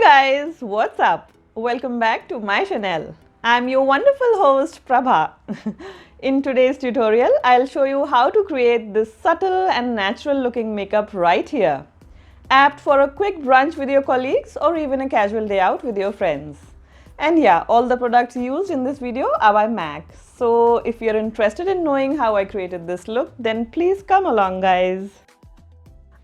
Guys, what's up? Welcome back to my channel. I'm your wonderful host Prabha. In today's tutorial, I'll show you how to create this subtle and natural looking makeup right here. Apt for a quick brunch with your colleagues or even a casual day out with your friends. And yeah, all the products used in this video are by M.A.C. So if you're interested in knowing how I created this look, then please come along guys.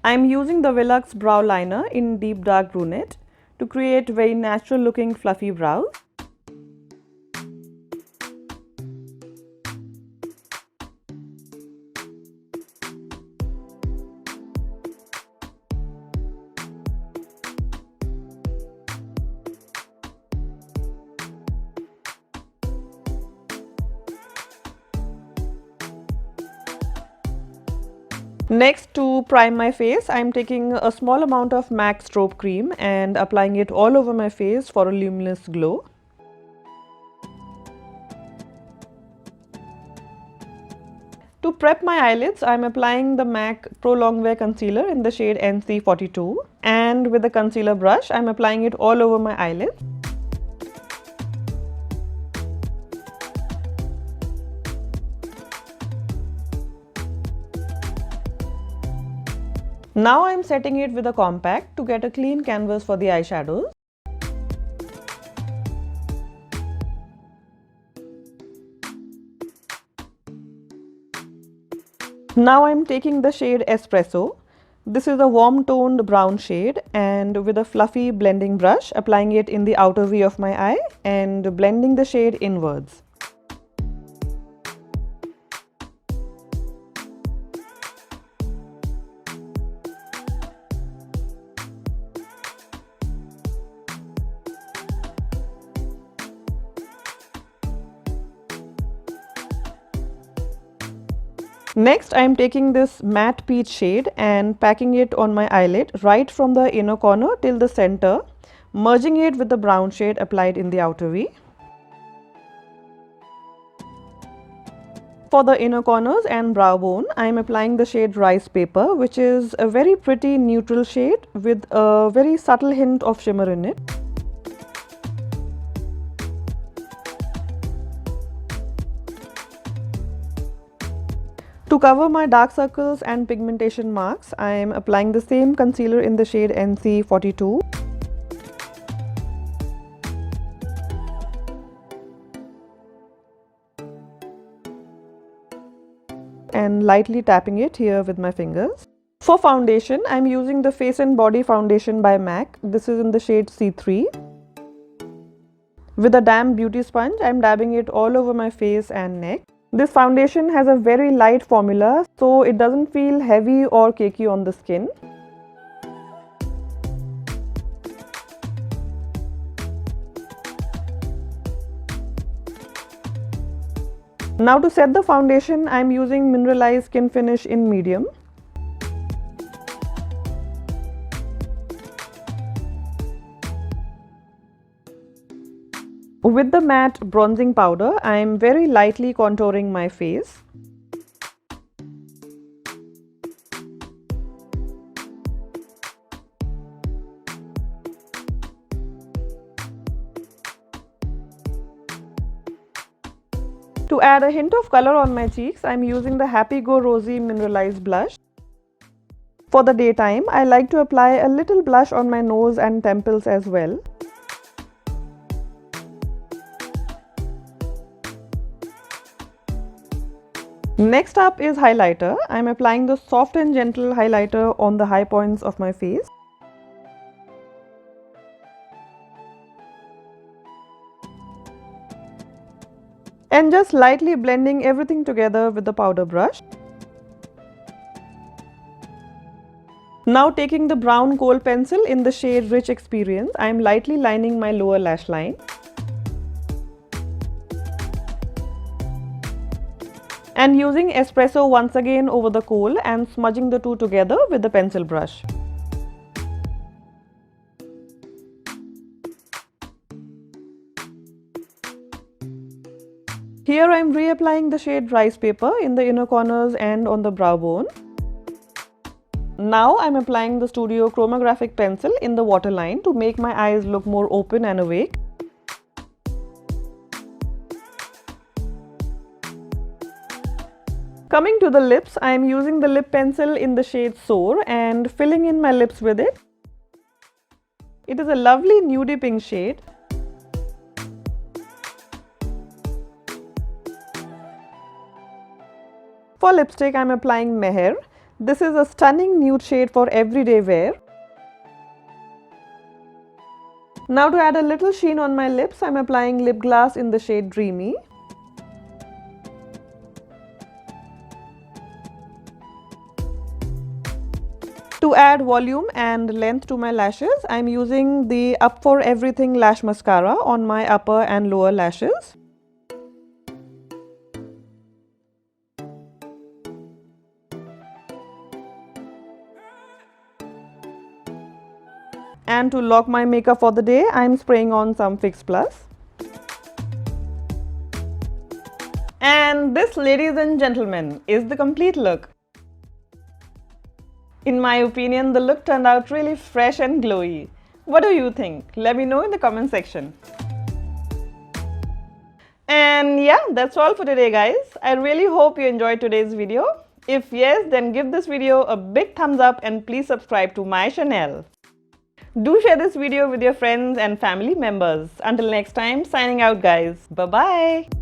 I'm using the Velux brow liner in deep dark brunette to create very natural looking fluffy brows. Next, to prime my face, I am taking a small amount of M.A.C Strobe Cream and applying it all over my face for a luminous glow. To prep my eyelids, I am applying the M.A.C Pro Longwear Concealer in the shade NC 42, and with the concealer brush, I am applying it all over my eyelids. Now I am setting it with a compact to get a clean canvas for the eyeshadows. Now I am taking the shade Espresso. This is a warm toned brown shade, and with a fluffy blending brush, applying it in the outer V of my eye and blending the shade inwards. Next, I am taking this matte peach shade and packing it on my eyelid right from the inner corner till the center, merging it with the brown shade applied in the outer V. For the inner corners and brow bone, I am applying the shade RicePaper, which is a very pretty neutral shade with a very subtle hint of shimmer in it. To cover my dark circles and pigmentation marks, I am applying the same concealer in the shade NC 42. And lightly tapping it here with my fingers. For foundation, I am using the Face and Body Foundation by M.A.C. This is in the shade C3. With a damp beauty sponge, I am dabbing it all over my face and neck. This foundation has a very light formula, so it doesn't feel heavy or cakey on the skin. Now to set the foundation, I am using Mineralized Skin Finish in medium. With the matte bronzing powder, I am very lightly contouring my face. To add a hint of color on my cheeks, I am using the Happy Go Rosy Mineralized Blush. For the daytime, I like to apply a little blush on my nose and temples as well. Next up is highlighter. I am applying the soft and gentle highlighter on the high points of my face. And just lightly blending everything together with the powder brush. Now taking the brown kohl pencil in the shade Rich Experience, I am lightly lining my lower lash line. And using Espresso once again over the kohl and smudging the two together with the pencil brush. Here I am reapplying the shade RicePaper in the inner corners and on the brow bone. Now I'm applying the Studio Chromographic pencil in the waterline to make my eyes look more open and awake. Coming to the lips, I am using the lip pencil in the shade Soar and filling in my lips with it. It is a lovely nudie pink shade. For lipstick, I am applying Meher. This is a stunning nude shade for everyday wear. Now to add a little sheen on my lips, I am applying lip gloss in the shade Dreamy. To add volume and length to my lashes, I am using the Up for Everything Lash Mascara on my upper and lower lashes. And to lock my makeup for the day, I am spraying on some Fix Plus. And this, ladies and gentlemen, is the complete look. In my opinion, the look turned out really fresh and glowy. What do you think? Let me know in the comment section. And yeah, that's all for today, guys. I really hope you enjoyed today's video. If yes, then give this video a big thumbs up and please subscribe to my channel. Do share this video with your friends and family members. Until next time, signing out, guys. Bye-bye.